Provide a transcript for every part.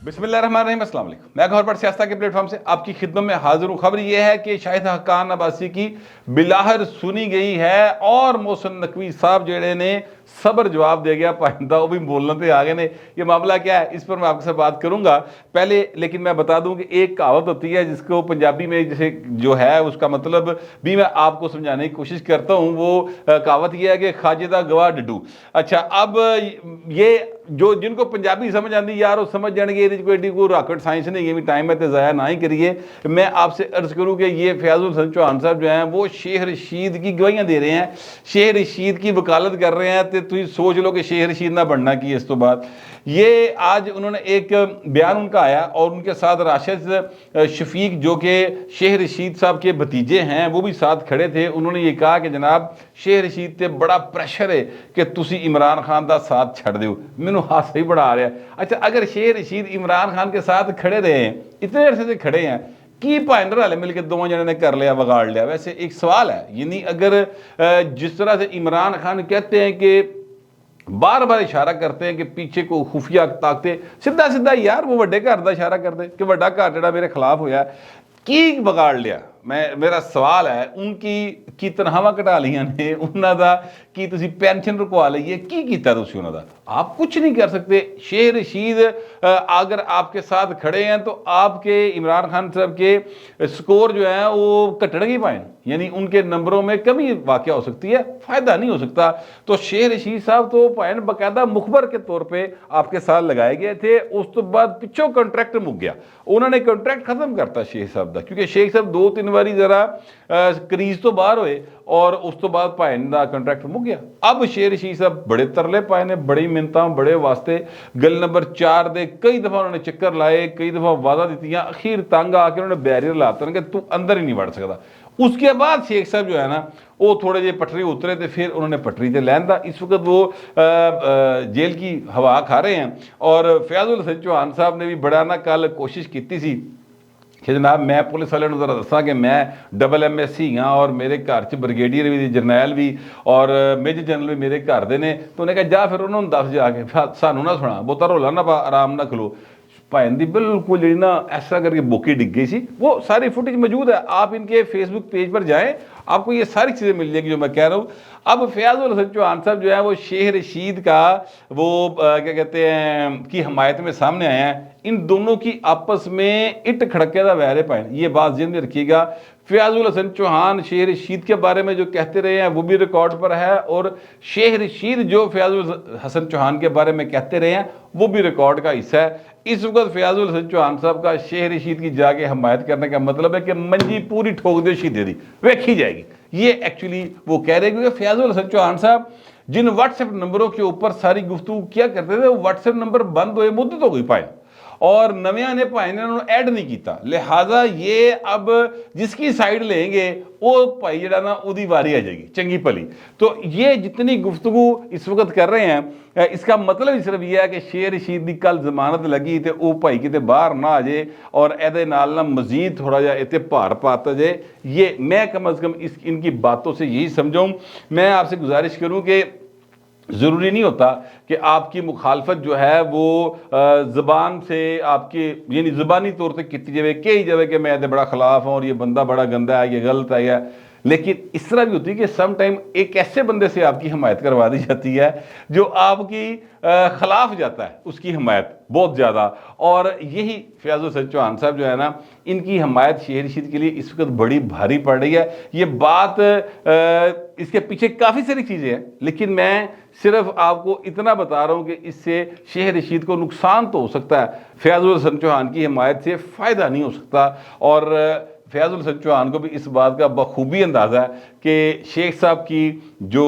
बिस्मिल्लाहिर्रहमानिर्रहीम, अस्सलाम वालेकुम। मैं गौहर बट सियासत के प्लेटफॉर्म से आपकी खिदमत में हाजिर हूँ। खबर यह है कि शाहिद हक्कान अब्बासी की बिलाहर सुनी गई है और मोहसिन नकवी साहब जेड़े ने सबर जवाब दे गया पाइंदा, वो भी बोलने पे आ गए ने। ये मामला क्या है, इस पर मैं आपके साथ बात करूंगा। पहले लेकिन मैं बता दूं कि एक कहावत होती है जिसको पंजाबी में जैसे जो है उसका मतलब भी मैं आपको समझाने की कोशिश करता हूं। वो कहावत यह है कि खाजिदा गवाह डडू। अच्छा, अब ये जो जिनको पंजाबी समझ आती यार वो समझ जाएंगे, कोई रॉकेट साइंस नहीं है, टाइम है तो ज़ाया ना ही करिए। मैं आपसे अर्ज करूं कि ये फयाजुल हसन चौहान साहब जो हैं वो शेख रशीद की गवाहियां दे रहे हैं, शेख रशीद की वकालत कर रहे हैं। तो तुम सोच लो कि शेख रशीद ना बनना की इस तो बाद ये आज उन्होंने एक बयान उनका आया और उनके साथ राशिद शफीक जो कि शेख रशीद साहब के भतीजे हैं वो भी साथ खड़े थे। उन्होंने ये कहा कि जनाब शेख रशीद ते बड़ा प्रेशर है कि तुसी इमरान खान का साथ छड़ दो। मैनू हासा ही बड़ा आ रहा है। अच्छा, अगर शेख रशीद इमरान खान के साथ खड़े रहे हैं, इतने अरसे से खड़े हैं, की भाई रले मिल के दोनों जने ने कर लिया, बगाड़ लिया। वैसे एक सवाल है, यानी अगर जिस तरह से इमरान खान कहते हैं कि बार बार इशारा करते हैं कि पीछे को खुफिया ताकते, सीधा सीधा यार वो वड्डे घर का इशारा करते कि वड्डा घर जिहड़ा मेरे खिलाफ होया की बगाड़ लिया। मेरा सवाल है उनकी तनख्वाहां घटा लिया ने, उन्हों का की तुसी पेंशन रुकवा ली है, की कीता तुसी उन्हों दा? आप कुछ नहीं कर सकते। शेख रशीद अगर आपके साथ खड़े हैं तो आपके इमरान खान साहब के स्कोर जो है वो घटने पाए, यानी उनके नंबरों में कमी वाक़या हो सकती है, फ़ायदा नहीं हो सकता। तो शेख रशीद साहब तो भाई बाकायदा मुखबर के तौर पर आपके साथ लगाए गए थे। उस तो बाद पिछों कंट्रैक्ट मुक गया, उन्होंने कंट्रैक्ट खत्म करता शेख साहब का, क्योंकि शेख साहब 2-3 बारी जरा क्रीज तो बाहर होए और उस तो बाद भाई का कंट्रैक्ट मुक गया। अब शेख रशीद साहब बड़े तरले पाए ने, बड़ी मिन्नतां, बड़े वास्ते। गल नंबर 4 दे कई दफ़ा उन्होंने चक्कर लाए, कई दफ़ा वादा दित्तियां, अखीर तंग आके उन्होंने बैरियर लाते कि तू अंदर ही नहीं बढ़ सकता। उसके बाद शेख साहब जो है ना वो थोड़े जे पटरी उतरे तो फिर उन्होंने पटरी से लैन दा। इस वक्त वो जेल की हवा खा रहे हैं। और फयाजुल हसन चौहान साहब ने भी बड़ा ना कल कोशिश की थी कि जनाब मैं पुलिस वाले जरा दसा कि मैं डबल MSc हाँ और मेरे घर च ब्रिगेडियर भी, जरनैल भी और मेजर जनरल भी मेरे घर दे ने। तो उन्हें कहा जा फिर उन्होंने दस जाके सानू ना सुना, बहुता रोला ना पा, आराम ना खलो। भाई दी बिल्कुल जी ना ऐसा करके बोकी डिग गई सी। वो सारी फुटेज मौजूद है, आप इनके फेसबुक पेज पर जाएं, आपको ये सारी चीज़ें मिल जाएगी जो मैं कह रहा हूँ। अब फयाजुल हसन चौहान साहब जो है वो शेख रशीद का वो क्या कहते हैं की हमायत में सामने आए हैं। इन दोनों की आपस में इट खड़के का वैर है पाए, ये बात ज़हन में रखिएगा। फयाजुल हसन चौहान शेख रशीद के बारे में जो कहते रहे हैं वो भी रिकॉर्ड पर है, और शेख रशीद जो फयाजुल हसन चौहान के बारे में कहते रहे हैं वो भी रिकॉर्ड का हिस्सा है। इस वक्त फयाजुल हसन चौहान साहब का शेख रशीद की जाके हमायत करने का मतलब है कि मंजी पूरी ठोक दे शीदे दी वेखी जाएगी। ये एक्चुअली वो कह रहे हैं, क्योंकि फयाजुल हसन चौहान साहब जिन व्हाट्सएप नंबरों के ऊपर सारी गुफ्तगू किया करते थे वो व्हाट्सएप नंबर बंद हुए मुद्दत हो गई पाए, और नविया ने भाई ने उन्होंने ऐड नहीं किया। लिहाजा ये अब जिसकी साइड लेंगे वो भाई जरा ना उदी वारी आ जाएगी चंगी भली। तो ये जितनी गुफ्तगू इस वक्त कर रहे हैं इसका मतलब ही सिर्फ यह है कि शेख रशीद की कल जमानत लगी तो वह भाई कितने बाहर ना आ जाए और ए नाल ना मजीद थोड़ा जहा इतने भार पाता जाए। ये मैं कम अज़ कम इनकी बातों से यही समझाऊँ। मैं आपसे गुजारिश करूँ कि ज़रूरी नहीं होता कि आपकी मुखालफत जो है वो ज़बान से आपकी यानी ज़बानी तौर पर की जाए, कही जाए कि मैं बड़ा खिलाफ हूँ और ये बंदा बड़ा गंदा है, ये गलत है। लेकिन इस तरह भी होती है कि सम टाइम एक ऐसे बंदे से आपकी हमायत करवा दी जाती है जो आपकी खिलाफ जाता है, उसकी हमायत बहुत ज़्यादा। और यही फयाजुल हसन चौहान साहब जो है ना इनकी हमायत शेख रशीद के लिए इस वक्त बड़ी भारी पड़ रही है। ये बात इसके पीछे काफ़ी सारी चीज़ें हैं, लेकिन मैं सिर्फ आपको इतना बता रहा हूँ कि इससे शेख रशीद को नुकसान तो हो सकता है, फयाजुल हसन चौहान की हमायत से फ़ायदा नहीं हो सकता। और फयाजुल हसन चौहान को भी इस बात का बखूबी अंदाज़ा है कि शेख साहब की जो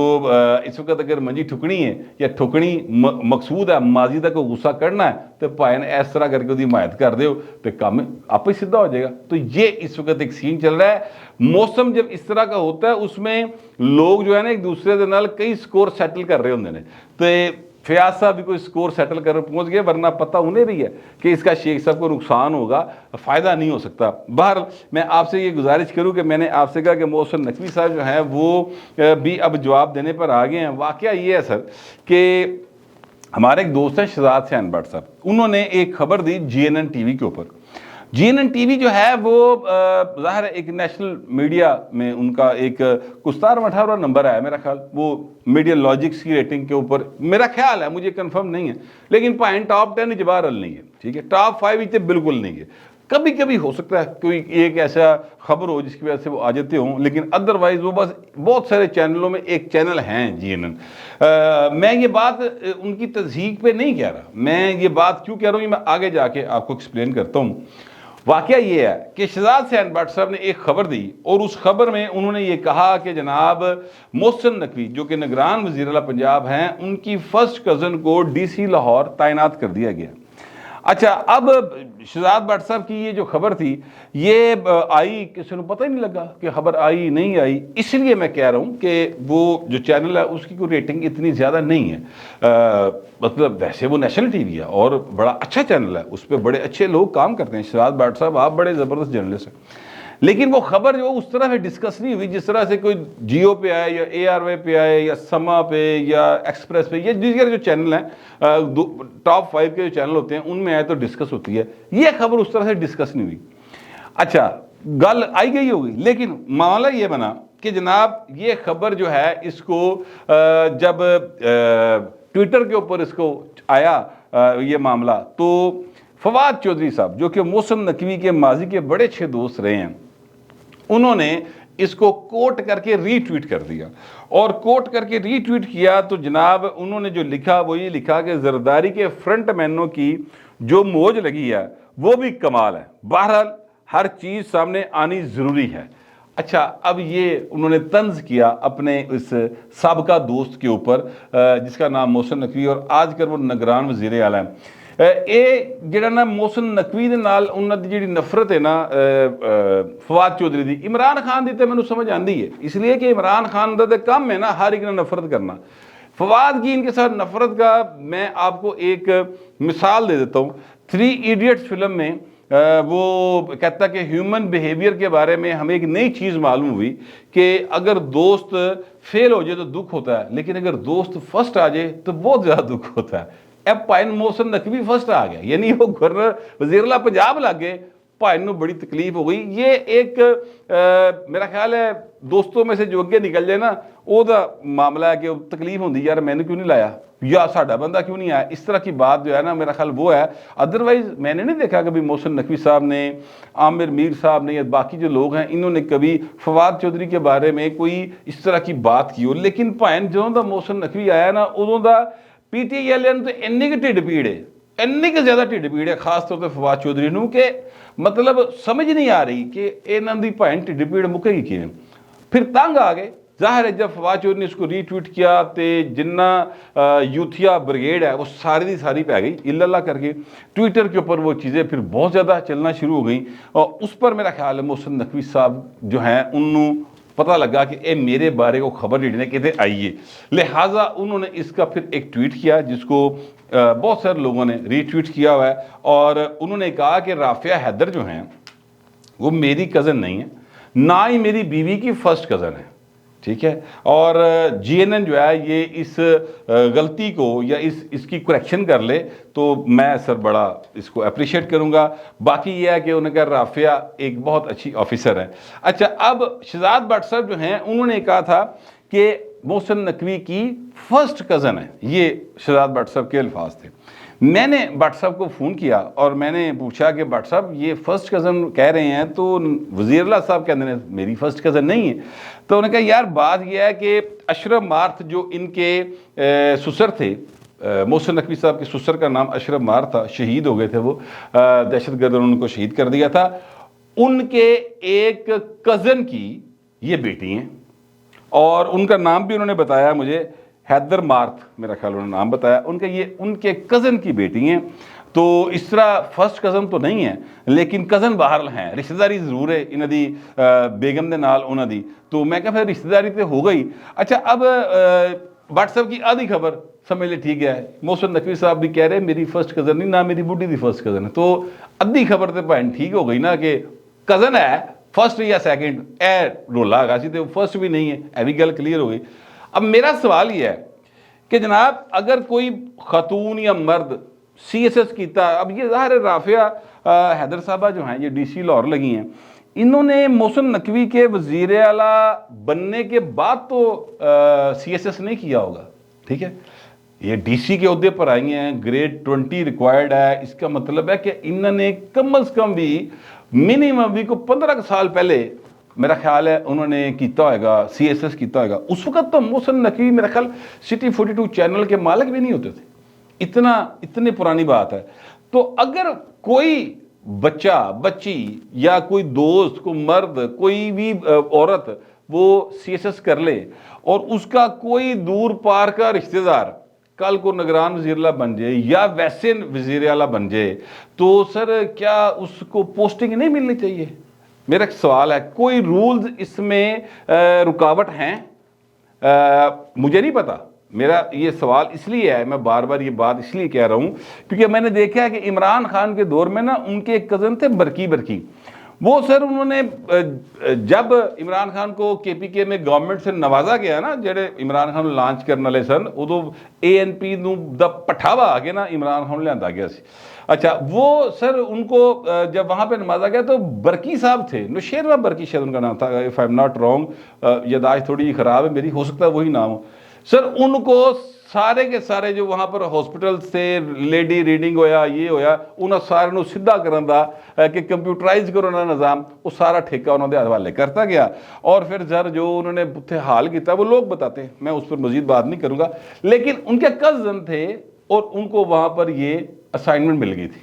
इस वक्त अगर मंजी ठुकनी है या ठुकनी मकसूद है, माजी तक को गुस्सा करना है, तो भाई ने इस तरह करके उसकी हिमायत कर दो तो काम आप ही सीधा हो जाएगा। तो ये इस वक्त एक सीन चल रहा है। मौसम जब इस तरह का होता है उसमें लोग जो है ना एक दूसरे के नाल कई स्कोर सैटल कर रहे होंगे ने। तो फयाज साहब भी कोई स्कोर सेटल कर पहुंच गए, वरना पता उन्हें भी है कि इसका शेख साहब को नुकसान होगा, फ़ायदा नहीं हो सकता। बहर मैं आपसे ये गुजारिश करूं कि मैंने आपसे कहा कि मोहसिन नकवी साहब जो हैं वो भी अब जवाब देने पर आ गए हैं। वाक़या ये है सर कि हमारे एक दोस्त हैं शहजाद हुसैन भट्ट साहब, उन्होंने एक खबर दी GNN टीवी के ऊपर। GNN टीवी जो है वो ज़ाहिर है एक नेशनल मीडिया में उनका एक कुछ 17वां नंबर है मेरा ख्याल, वो मीडिया लॉजिक्स की रेटिंग के ऊपर मेरा ख्याल है, मुझे कंफर्म नहीं है, लेकिन पॉइंट टॉप 10 जबार नहीं है, ठीक है, टॉप 5 इतने बिल्कुल नहीं है। कभी कभी हो सकता है कोई एक ऐसा खबर हो जिसकी वजह से वो आ जाते हों, लेकिन अदरवाइज वो बस बहुत सारे चैनलों में एक चैनल हैं GNN। मैं ये बात उनकी तस्दीक पे नहीं कह रहा, मैं ये बात क्यों कह रहा हूँ मैं आगे जाके आपको एक्सप्लेन करता हूँ। वाकया ये है कि शहजाद हुसैन भट्ट साहब ने एक खबर दी और उस खबर में उन्होंने ये कहा कि जनाब मोहसिन नकवी जो कि निगरान वज़ीर आला पंजाब हैं, उनकी फर्स्ट कज़न को DC लाहौर तैनात कर दिया गया। अच्छा, अब शहजाद भट्ट साहब की ये जो खबर थी ये आई, किसी को पता ही नहीं लगा कि खबर आई नहीं आई, इसलिए मैं कह रहा हूँ कि वो जो चैनल है उसकी कोई रेटिंग इतनी ज़्यादा नहीं है। मतलब वैसे वो नेशनल टीवी है और बड़ा अच्छा चैनल है, उस पर बड़े अच्छे लोग काम करते हैं। शहजाद भट्ट साहब आप बड़े ज़बरदस्त जर्नलिस्ट हैं, लेकिन वो खबर जो उस तरह से डिस्कस नहीं हुई जिस तरह से कोई जियो पे आए या ARY पे आए या समा पे या एक्सप्रेस पे या दूसरे जो चैनल हैं, टॉप 5 के जो चैनल होते हैं उनमें आए तो डिस्कस होती है, ये खबर उस तरह से डिस्कस नहीं हुई। अच्छा, गल आई गई होगी, लेकिन मामला ये बना कि जनाब ये खबर जो है इसको जब ट्विटर के ऊपर इसको आया ये मामला, तो फवाद चौधरी साहब जो कि मोहसिन नकवी के माजी के बड़े अच्छे दोस्त रहे हैं, उन्होंने इसको कोट करके रीट्वीट कर दिया। और कोट करके रीट्वीट किया तो जनाब उन्होंने जो लिखा वो ये लिखा कि जरदारी के फ्रंट मैनों की जो मौज लगी है वो भी कमाल है, बहरहाल हर चीज़ सामने आनी ज़रूरी है। अच्छा, अब ये उन्होंने तंज किया अपने इस साबका दोस्त के ऊपर जिसका नाम मोहसिन नकवी और आजकल वो निगरान वज़ीर आला है। ਇਹ ਜਿਹੜਾ ਨਾ मोहसिन नकवी ਦੇ ਨਾਲ ਉਹਨਾਂ ਦੀ ਜਿਹੜੀ नफरत है ना फवाद चौधरी दी, इमरान खान दी तो मैंने समझ आती है, इसलिए कि इमरान खान का तो काम है ना हर एक ने नफरत करना। फवाद की इनके साथ नफरत का मैं आपको एक मिसाल दे देता हूँ। 3 इडियट्स फिल्म में वो कहता कि ह्यूमन बिहेवियर के बारे में हमें एक नई चीज़ मालूम हुई कि अगर दोस्त फेल हो जाए तो दुख होता है, लेकिन अगर दोस्त फर्स्ट आ जाए तो बहुत ज़्यादा दुख होता है। अब भाई मोहसिन नकवी फर्स्ट आ गया, यानी वो गवर्नर वज़ीर आला पंजाब लग गए, भाई नूं बड़ी तकलीफ हो गई। ये एक मेरा ख्याल है दोस्तों में से जो अगे निकल जाए ना ओदा मामला है कि तकलीफ होंगी, यार मैंने क्यों नहीं लाया या साडा बंदा क्यों नहीं आया, इस तरह की बात जो है ना मेरा ख्याल वो है। अदरवाइज मैंने नहीं देखा कभी मोहसिन नकवी साहब ने, आमिर मीर साहब ने या बाकी जो लोग हैं इन्होंने कभी फवाद चौधरी के बारे में कोई इस तरह की बात की हो। लेकिन भाई ਜਦੋਂ ਦਾ मोहसिन नकवी आया ना उदों ਦਾ PTI वाले तो इन्नी की ढिड पीड़ है, इन्नी की ज़्यादा ढिड पीड़ है खास तौर पर फवाद चौधरी नूं कि मतलब समझ नहीं आ रही कि इन्हां दी भाई ढिड पीड़ मुकेगी किवें। फिर तंग आ गए, ज़ाहिर है जब फवाद चौधरी ने इसको रीट्वीट किया तो जिन्ना यूथिया ब्रिगेड है वो सारी दी सारी पै गई इल्ला करके। ट्विटर के ऊपर वो चीज़ें फिर बहुत ज़्यादा चलना शुरू हो गई और उस पर मेरा ख्याल है मोहसिन नकवी साहब जो हैं उन्होंने पता लगा कि ये मेरे बारे को खबर ढूंढने कितने आई है, लिहाजा उन्होंने इसका फिर एक ट्वीट किया जिसको बहुत सारे लोगों ने रीट्वीट किया हुआ है और उन्होंने कहा कि राफिया हैदर जो हैं वो मेरी कज़न नहीं है, ना ही मेरी बीवी की फर्स्ट कज़न है, ठीक है। और GNN जो है ये इस गलती को या इसकी करेक्शन कर ले तो मैं सर बड़ा इसको अप्रिशिएट करूँगा। बाकी ये है कि उन्होंने कहा राफिया एक बहुत अच्छी ऑफिसर है। अच्छा, अब शहजाद भट्ट साहब जो हैं उन्होंने कहा था कि मोहसिन नकवी की फर्स्ट कज़न है, ये शहजाद भट्ट साहब के अल्फाज थे। मैंने भट्ट साहब को फ़ोन किया और मैंने पूछा कि भट्ट साहब ये फ़र्स्ट कज़न कह रहे हैं तो वज़ीर आला साहब कहते हैं मेरी फ़र्स्ट कज़न नहीं है। तो उन्होंने कहा यार बात यह है कि अशरफ मार्थ जो इनके ससुर थे, मोहसिन नकवी साहब के ससुर का नाम अशरफ मार्थ था, शहीद हो गए थे वो, दहशतगर्द ने उनको शहीद कर दिया था, उनके एक कज़न की ये बेटी हैं और उनका नाम भी उन्होंने बताया मुझे, हैदर मार्थ मेरा ख्याल उन्होंने नाम बताया, उनके ये उनके कज़न की बेटी हैं। तो इस तरह फर्स्ट कज़न तो नहीं है लेकिन कज़न बहरहाल हैं, रिश्तेदारी ज़रूर है इन्हां दी बेगम दे नाल उन्हां दी, तो मैं कहा फिर रिश्तेदारी तो हो गई। अच्छा, अब भट्ट साहब की आधी खबर समझ ले ठीक है, मोहसिन नकवी साहब भी कह रहे मेरी फर्स्ट कज़न नहीं, ना मेरी बुढ़ी दी फर्स्ट कज़न है, तो अद्धी खबर तो भाई ठीक हो गई ना कि कज़न है फर्स्ट या सैकेंड, ए रोला हैगा सी तो फर्स्ट भी नहीं है, यह भी गल क्लीयर हो गई। अब मेरा सवाल ये है کہ جناب اگر کوئی خاتون یا مرد سی ایس ایس کیتا، اب یہ ظاہر رافعہ حیدر صاحبہ جو ہیں یہ ڈی سی لاہور لگی ہیں، انہوں نے محسن نقوی کے وزیر اعلیٰ بننے کے بعد تو سی ایس ایس نہیں کیا ہوگا، ٹھیک ہے، یہ ڈی سی کے عہدے پر آئی ہیں، گریڈ 20 ریکوائرڈ ہے، اس کا مطلب ہے کہ انہوں نے کم از کم بھی منیمم بھی کو 15 سال پہلے میرا خیال ہے انہوں نے کیتا ہوئے گا، سی ایس ایس کیتا ہوئے گا۔ اس وقت تو محسن نقوی میرا خیال سٹی 42 چینل کے مالک بھی نہیں ہوتے تھے، اتنی پرانی بات ہے۔ تو اگر کوئی بچہ بچی یا کوئی دوست، کوئی مرد، کوئی بھی عورت وہ سی ایس ایس کر لے اور اس کا کوئی دور پار کا رشتہ دار کل کو نگران وزیر اعلیٰ بن جائے یا ویسے وزیر اعلیٰ بن جائے تو سر کیا اس کو پوسٹنگ نہیں ملنی چاہیے؟ میرا ایک سوال ہے، کوئی رولز اس میں رکاوٹ ہیں؟ مجھے نہیں پتا، میرا یہ سوال اس لیے ہے، میں بار بار یہ بات اس لیے کہہ رہا ہوں کیونکہ میں نے دیکھا ہے کہ عمران خان کے دور میں نا ان کے ایک کزن تھے برکی، وہ سر انہوں نے جب عمران خان کو کے پی کے میں گورنمنٹ سے نوازا گیا نا، جڑے عمران خان لانچ کرنے والے سن ادو اے این پی نو دا پٹھاوا آ کے نا عمران خان لیا گیا سی۔ اچھا وہ سر ان کو جب وہاں پہ نوازا گیا تو برکی صاحب تھے، نوشیروہ برکی شاید ان کا نام تھا، if I am not wrong, یادداشت تھوڑی خراب ہے میری، ہو سکتا ہے وہی نام ہو۔ سر ان کو سارے کے سارے جو وہاں پر ہاسپٹل سے لیڈی ریڈنگ ہویا یہ ہویا انہوں سارے نو سدھا کرن دا کہ کمپیوٹرائز کرو نا نظام، وہ سارا ٹھیکہ انہوں نے حوالے کرتا گیا، اور پھر سر جو انہوں نے اتنے حال کیتا وہ لوگ بتاتے ہیں، میں اس پر مزید بات نہیں کروں گا، لیکن ان کے کزن تھے اور ان کو وہاں پر یہ اسائنمنٹ مل گئی تھی۔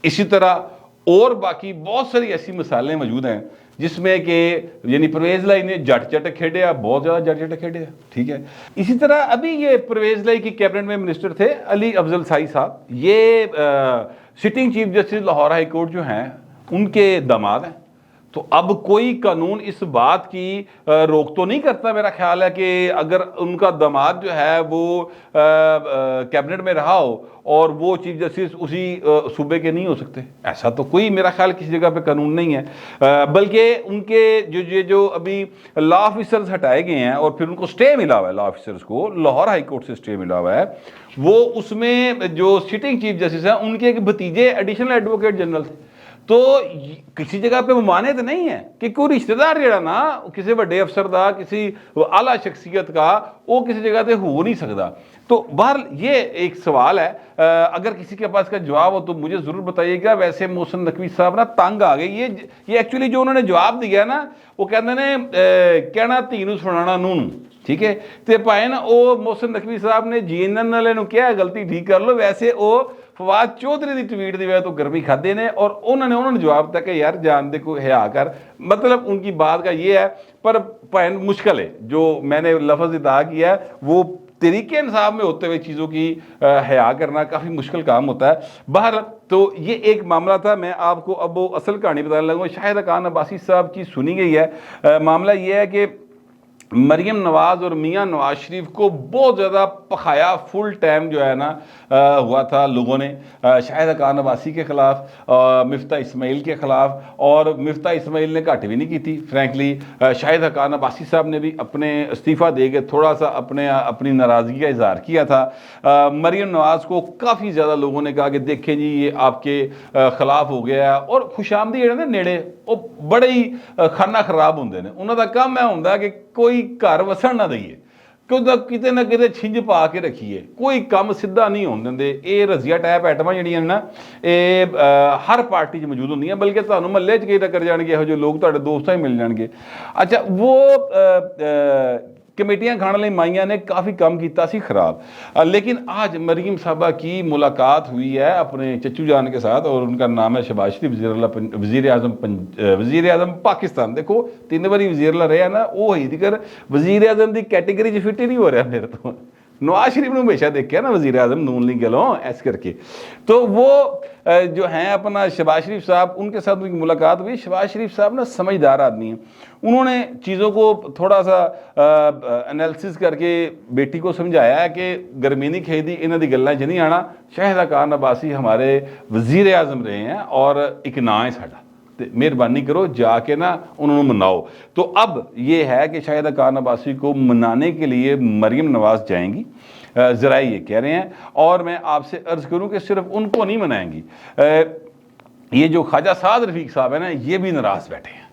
اسی طرح اور باقی بہت ساری ایسی مثالیں موجود ہیں جس میں کہ یعنی پرویز لائی نے جٹ چٹ کھیڑیا، بہت زیادہ جٹ چٹ کھیڑیا، ٹھیک ہے۔ اسی طرح ابھی یہ پرویز لائی کی کیبنٹ میں منسٹر تھے علی افضل سائی صاحب، یہ sitting chief justice Lahore high court جو ہیں ان کے داماد ہیں، تو اب کوئی قانون اس بات کی روک تو نہیں کرتا میرا خیال ہے کہ اگر ان کا داماد جو ہے وہ کیبنٹ میں رہا ہو اور وہ چیف جسٹس اسی صوبے کے نہیں ہو سکتے، ایسا تو کوئی میرا خیال کسی جگہ پہ قانون نہیں ہے، بلکہ ان کے جو ابھی لا آفیسرز ہٹائے گئے ہیں اور پھر ان کو سٹے ملا ہوا ہے، لا آفیسرز کو لاہور ہائی کورٹ سے سٹے ملا ہوا ہے، وہ اس میں جو سٹنگ چیف جسٹس ہیں ان کے ایک بھتیجے ایڈیشنل ایڈوکیٹ جنرل تھے، تو کسی جگہ پہ ممانعت نہیں ہے کہ کوئی رشتہ دار جڑا نا کسی بڑے افسر دا، کسی اعلیٰ شخصیت کا، وہ کسی جگہ پہ ہو نہیں سکتا۔ تو بہر یہ ایک سوال ہے، اگر کسی کے پاس کا جواب ہو تو مجھے ضرور بتائیے گا۔ ویسے محسن نقوی صاحب نا تنگ آ گئی، یہ ایکچولی جو انہوں نے جواب دیا نا وہ کہتے ہیں کہنا دھی نو سنانا نونو، ٹھیک ہے، تے پائے نا وہ محسن نقوی صاحب نے جی این این والے نو کیا غلطی ٹھیک کر لو، ویسے وہ فواد چودھری دی ٹویٹ دی وجہ تو گرمی کھادے نے، اور انہوں نے جواب دیا کہ یار جان دے کو حیا کر، مطلب ان کی بات کا یہ ہے، پر مشکل ہے جو میں نے لفظ ادا کیا ہے وہ طریقے انصاف میں ہوتے ہوئے چیزوں کی حیا کرنا کافی مشکل کام ہوتا ہے۔ بہرحال تو یہ ایک معاملہ تھا، میں آپ کو اب وہ اصل کہانی بتانے لگوں۔ شاہد خان عباسی صاحب کی سنی گئی ہے، معاملہ یہ ہے کہ مریم نواز اور میاں نواز شریف کو بہت زیادہ پخایا فل ٹائم جو ہے نا ہوا تھا لوگوں نے، شاہد خان عباسی کے خلاف، مفتاح اسماعیل کے خلاف، اور مفتاح اسماعیل نے گھٹ بھی نہیں کی تھی فرینکلی، شاہد خان عباسی صاحب نے بھی اپنے استعفیٰ دے کے تھوڑا سا اپنی ناراضگی کا اظہار کیا تھا۔ مریم نواز کو کافی زیادہ لوگوں نے کہا کہ دیکھیں جی یہ آپ کے خلاف ہو گیا ہے، اور خوش آمدی جڑے نا نیڑے وہ بڑے ہی کھانا خراب ہوندے نے، انہوں کا کام ہے ہوندا کہ کوئی گھر وسن نہ دئیے، کتے نہ کتے چھنج پا کے رکھیے، کوئی کام سیدھا نہیں ہون دیندے۔ یہ رضیہ ٹائپ ایٹਮਾں جڑیاں نا یہ ہر پارٹی موجود ہوندیاں، بلکہ تانوں محلے چ کئی ٹکر جان گے، یہو جے لوگ تہاڈے دوست ہی مل جان گے۔ اچھا وہ کمیٹیاں کھان لئی مائیاں نے کافی کام کیتا سی خراب، لیکن آج مریم صاحبہ کی ملاقات ہوئی ہے اپنے چچو جان کے ساتھ، اور ان کا نام ہے شہباز شریف، وزیر اعظم پاکستان۔ دیکھو 3 باری وزیر اللہ رہے ہیں نا، وہ ہوئی تھی کر وزیر اعظم دی کیٹیگری فٹ ہی نہیں ہو رہا میرے تو۔ نواز شریف نے ہمیشہ دیکھا نا وزیر اعظم نون لیگ گلوں ایس کر کے، تو وہ جو ہیں اپنا شہباز شریف صاحب، ان کے ساتھ ملاقات ہوئی۔ شہباز شریف صاحب نا سمجھدار آدمی ہیں، انہوں نے چیزوں کو تھوڑا سا انالیسس کر کے بیٹی کو سمجھایا ہے کہ گرمی نہیں کھائی دی، انہوں دی گلاں چ نہیں آنا، شاہد خان عباسی ہمارے وزیر اعظم رہے ہیں اور ایک نام ہے ساڈا، مہربانی کرو جا کے نا انہوں نے مناؤ۔ تو اب یہ ہے کہ شاہد خان عباسی کو منانے کے لیے مریم نواز جائیں گی، ذرائع یہ کہہ رہے ہیں، اور میں آپ سے عرض کروں کہ صرف ان کو نہیں منائیں گی، یہ جو خواجہ سعد رفیق صاحب ہیں نا، یہ بھی ناراض بیٹھے ہیں،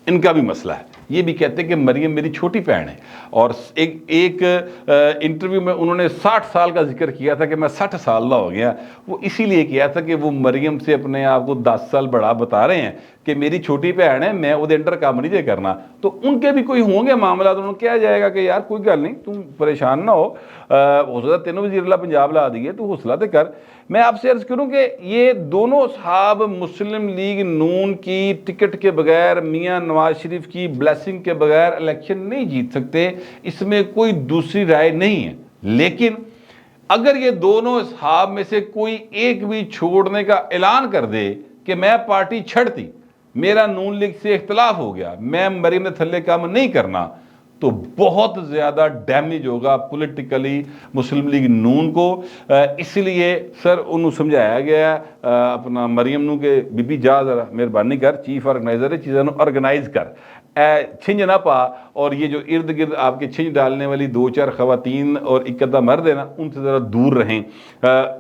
ان کا بھی مسئلہ ہے، یہ بھی کہتے ہیں کہ مریم میری چھوٹی بہن ہے، اور ایک انٹرویو میں انہوں نے 60 سال کا ذکر کیا تھا کہ میں 60 سال کا ہو گیا، وہ اسی لیے کیا تھا کہ وہ مریم سے اپنے آپ کو 10 سال بڑا بتا رہے ہیں کہ میری چھوٹی بہن ہے، میں وہ انڈر کام نہیں کرنا، تو ان کے بھی کوئی ہوں گے معاملات، انہوں نے کیا جائے گا کہ یار کوئی گل نہیں، تم پریشان نہ ہو سکتا تینوں وزیر اللہ پنجاب لا دیے، تو حوصلہ تے کر۔ میں آپ سے عرض کروں کہ یہ دونوں صاحب مسلم لیگ نون کی ٹکٹ کے بغیر، میاں نواز شریف کی بلیسنگ کے بغیر الیکشن نہیں جیت سکتے، اس میں کوئی دوسری رائے نہیں ہے، لیکن اگر یہ دونوں اصحاب میں سے کوئی ایک بھی چھوڑنے کا اعلان کر دے کہ میں پارٹی چھڑتی، میرا نون لیگ سے اختلاف ہو گیا، میں مریم نے تھلے کام نہیں کرنا، تو بہت زیادہ ڈیمیج ہوگا پولیٹیکلی مسلم لیگ نون کو۔ اس لیے سر انہوں سمجھایا گیا اپنا مریم نو کہ بی بی جا ذرا مہربانی کر، چیف آرگنائزر ہے، چیزوں آرگنائز کر، چھنج نہ پا، اور یہ جو ارد گرد آپ کے چھنج ڈالنے والی 2-4 خواتین اور ایک ادھا مرد ہے نا، ان سے ذرا دور رہیں۔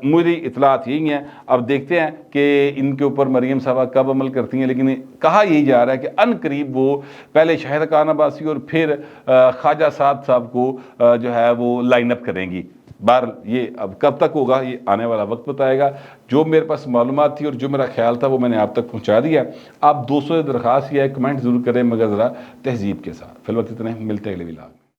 میری اطلاعات یہی ہیں، اب دیکھتے ہیں کہ ان کے اوپر مریم صاحبہ کب عمل کرتی ہیں، لیکن کہا یہی جا رہا ہے کہ ان قریب وہ پہلے شاہد حقان عباسی اور پھر خواجہ سعد صاحب کو جو ہے وہ لائن اپ کریں گی۔ یہ اب کب تک ہوگا یہ آنے والا وقت بتائے گا۔ جو میرے پاس معلومات تھی اور جو میرا خیال تھا وہ میں نے آپ تک پہنچا دیا۔ آپ 200 درخواست یا کمنٹ ضرور کریں، مگر ذرا تہذیب کے ساتھ۔ فی الوقت اتنے، ملتے ہیں اگلے ولاگ۔